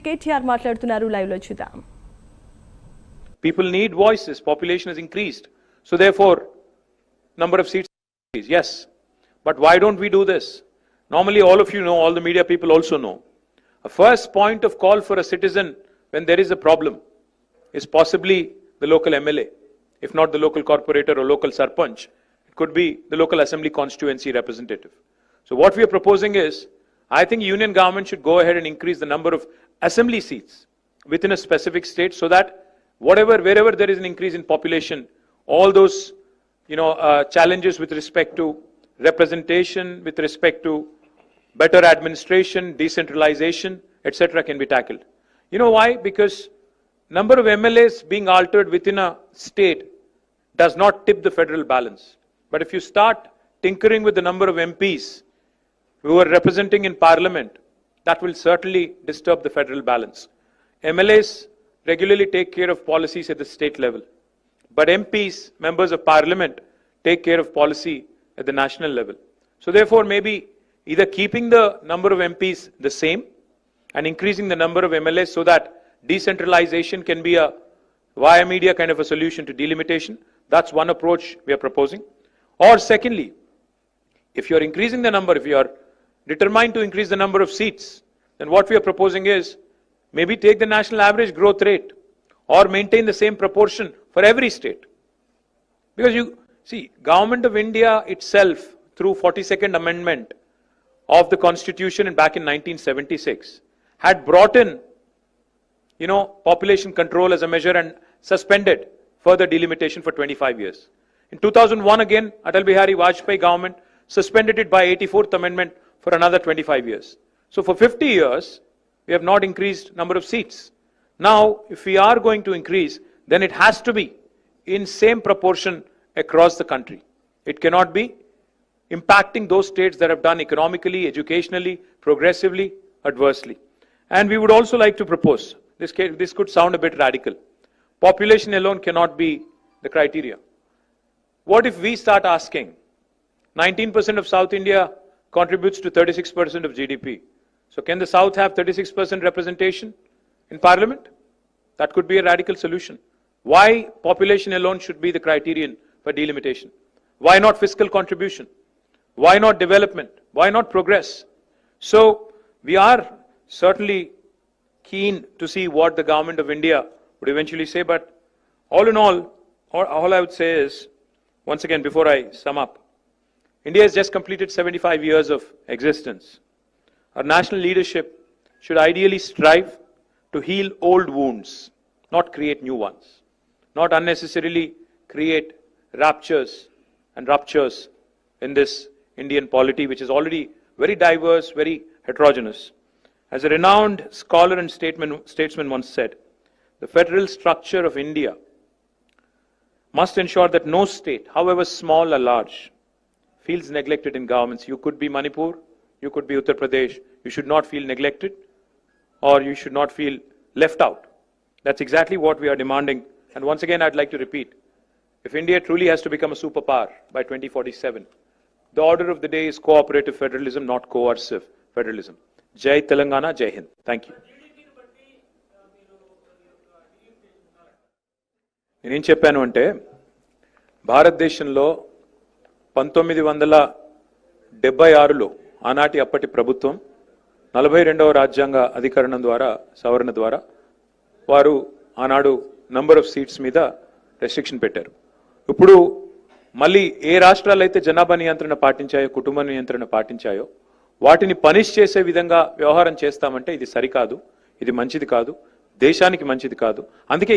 KTR మాట్లాడుతున్నారు live లో చూద్దాం. People need voices. Population has increased. So therefore, number of seats increased. Yes. But why don't we do this? Normally, all of you know, all the media people also know. A first point of call for a citizen when there is a problem is possibly the local MLA. If not the local corporator or local sarpanch, it could be the local assembly constituency representative. So what we are proposing is, I think union government should go ahead and increase the number of assembly seats within a specific state so that wherever there is an increase in population, all those challenges with respect to representation, with respect to better administration, decentralization, etc. can be tackled. You know why? Because number of MLAs being altered within a state does not tip the federal balance. But if you start tinkering with the number of MPs who are representing in parliament, that will certainly disturb the federal balance. MLAs regularly take care of policies at the state level. But MPs, members of parliament, take care of policy at the national level. So therefore, maybe either keeping the number of MPs the same and increasing the number of MLAs so that decentralization can be a via media kind of a solution to delimitation. That's one approach we are proposing. Or secondly, if you are increasing the number, if you are determined to increase the number of seats, then what we are proposing is maybe take the national average growth rate or maintain the same proportion for every state. Because you see, Government of India itself, through 42nd Amendment of the Constitution and back in 1976, had brought in, population control as a measure and suspended further delimitation for 25 years. In 2001 again, Atal Bihari Vajpayee government suspended it by 84th Amendment for another 25 years. So for 50 years, we have not increased number of seats. Now, if we are going to increase, then it has to be in same proportion across the country. It cannot be impacting those states that have done economically, educationally, progressively, adversely. And we would also like to propose, this could sound a bit radical. Population alone cannot be the criteria. What if we start asking, 19% of South India contributes to 36% of GDP. So can the South have 36% representation in Parliament? That could be a radical solution. Why population alone should be the criterion for delimitation? Why not fiscal contribution? Why not development? Why not progress? So we are certainly keen to see what the Government of India would eventually say, but all in all I would say is, once again, before I sum up, India has just completed 75 years of existence. Our national leadership should ideally strive to heal old wounds, not create new ones, not unnecessarily create ruptures in this Indian polity, which is already very diverse, very heterogeneous. As a renowned scholar and statesman once said, the federal structure of India must ensure that no state, however small or large, feels neglected in governments. You could be Manipur, you could be Uttar Pradesh. You should not feel neglected or you should not feel left out. That's exactly what we are demanding. And once again, I'd like to repeat, if India truly has to become a superpower by 2047, the order of the day is cooperative federalism, not coercive federalism. Jai Telangana, Jai Hind. Thank you. నేనేం చెప్పాను అంటే భారతదేశంలో 1976లో ఆనాటి అప్పటి ప్రభుత్వం 42వ రాజ్యాంగ అధికరణం ద్వారా సవరణ ద్వారా వారు ఆనాడు నంబర్ ఆఫ్ సీట్స్ మీద రెస్ట్రిక్షన్ పెట్టారు. ఇప్పుడు మళ్ళీ ఏ రాష్ట్రాలు అయితే జనాభా నియంత్రణ పాటించాయో, కుటుంబ నియంత్రణ పాటించాయో వాటిని పనిష్ చేసే విధంగా వ్యవహారం చేస్తామంటే ఇది సరికాదు, ఇది మంచిది కాదు, దేశానికి మంచిది కాదు. అందుకే